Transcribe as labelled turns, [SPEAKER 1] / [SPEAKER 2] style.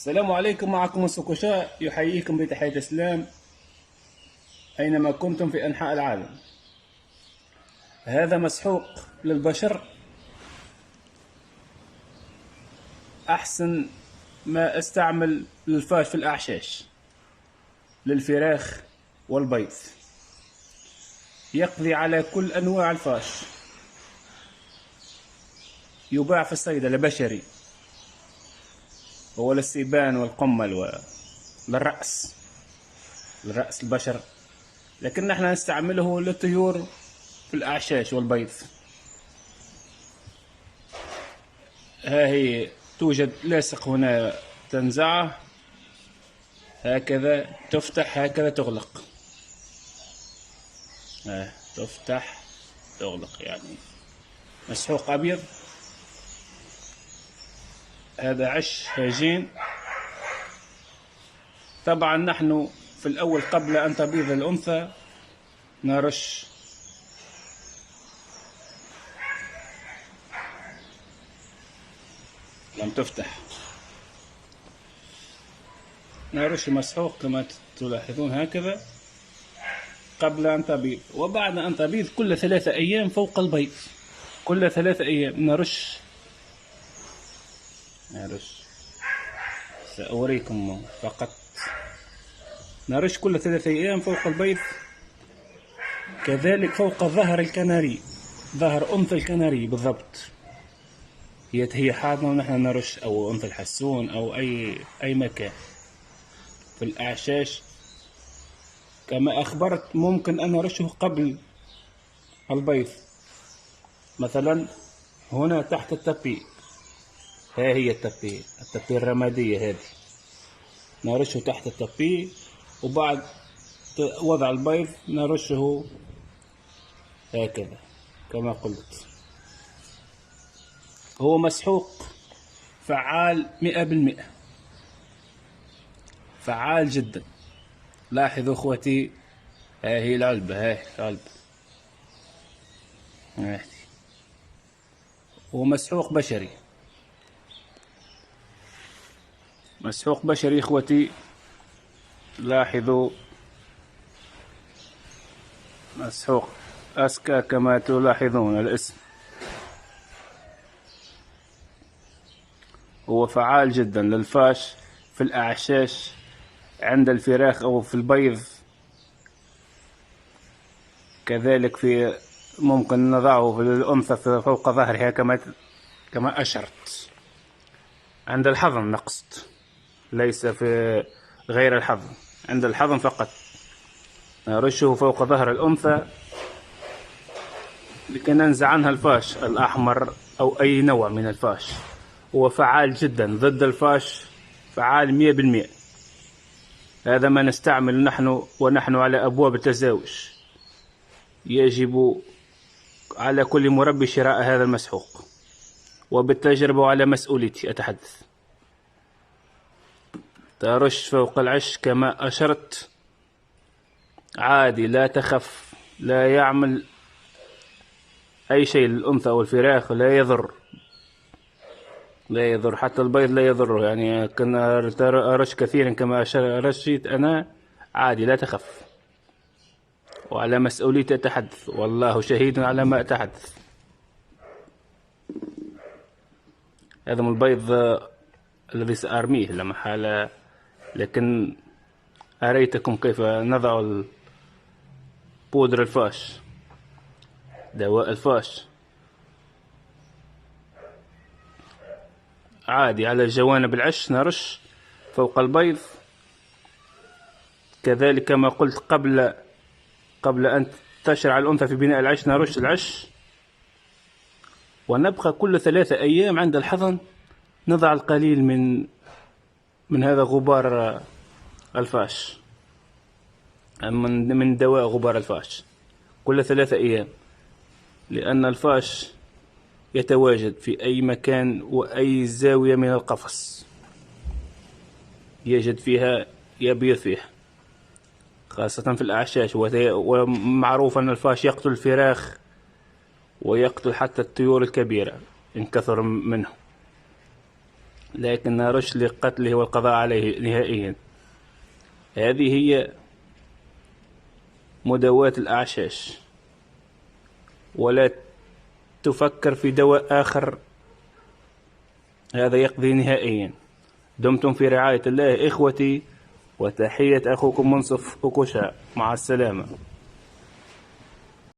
[SPEAKER 1] السلام عليكم، معكم السكوشاء يحييكم بتحية الإسلام أينما كنتم في أنحاء العالم. هذا مسحوق للبشر، أحسن ما استعمل للفاش في الأعشاش للفراخ والبيض. يقضي على كل أنواع الفاش، يباع في الصيدلة بشري، هو للسيبان والقمل وللرأس البشر، لكن نحن نستعمله للطيور في الأعشاش والبيض. ها هي توجد لاصق هنا، تنزعه هكذا، تفتح هكذا تغلق، تفتح تغلق، يعني مسحوق أبيض. هذا عش هجين. طبعا نحن في الأول قبل أن تبيض الأنثى نرش لم تفتح، نرش مسحوق كما تلاحظون هكذا قبل أن تبيض، وبعد أن تبيض كل 3 أيام فوق البيض، كل 3 أيام نرش. سأوريكم فقط. نرش كل 3 أيام فوق البيض، كذلك فوق ظهر الكناري، ظهر أنثى الكناري بالضبط. هي حاضنة ونحن نرش، أو أنثى الحسون، أو أي مكان في الأعشاش. كما أخبرت ممكن أن نرشه قبل البيض، مثلا هنا تحت التبي، ها هي التبي الرمادية هذه، نرشه تحت التبي، وبعد وضع البيض نرشه هكذا كما قلت. هو مسحوق فعال 100%، فعال جدا. لاحظوا اخوتي، ها هي العلبة، هو مسحوق بشري، مسحوق بشري اخوتي. لاحظوا، مسحوق أسكا كما تلاحظون الاسم. هو فعال جدا للفاش في الأعشاش عند الفراخ أو في البيض، كذلك في ممكن نضعه في الأنثى فوق ظهرها كما أشرت، عند الحضن نقصد، ليس في غير الحضن، عند الحضن فقط نرشه فوق ظهر الأنثى لكي ننزع عنها الفاش الأحمر أو أي نوع من الفاش. هو فعال جدا ضد الفاش، فعال 100%. هذا ما نستعمل نحن ونحن على أبواب التزاوج. يجب على كل مربي شراء هذا المسحوق، وبالتجربة وعلى مسؤوليتي أتحدث. ترش فوق العش كما أشرت، عادي، لا تخف، لا يعمل أي شيء للأنثى أو الفراخ، لا يضر، حتى البيض لا يضره. يعني كنا أرش كثيرا كما رشيت أنا، عادي، لا تخف، وعلى مسؤوليتي أتحدث، والله شهيد على ما أتحدث. هذا من البيض الذي سأرميه لا محالة، لكن أريتكم كيف نضع بودر الفاش، دواء الفاش، عادي على جوانب العش نرش فوق البيض. كذلك كما قلت قبل أن تشرع الأنثى في بناء العش نرش العش، ونبقى كل 3 أيام عند الحضن نضع القليل من هذا غبار الفاش، من دواء غبار الفاش كل 3 أيام، لأن الفاش يتواجد في أي مكان وأي زاوية من القفص يجد فيها، يبيض فيها، خاصة في الأعشاش. ومعروف أن الفاش يقتل الفراخ ويقتل حتى الطيور الكبيرة إن كثر منه. لكن نرش لقتله والقضاء عليه نهائيا. هذه هي مداواة الأعشاش، ولا تفكر في دواء آخر، هذا يقضي نهائيا. دمتم في رعاية الله إخوتي، وتحية أخوكم منصف أكوشا، مع السلامة.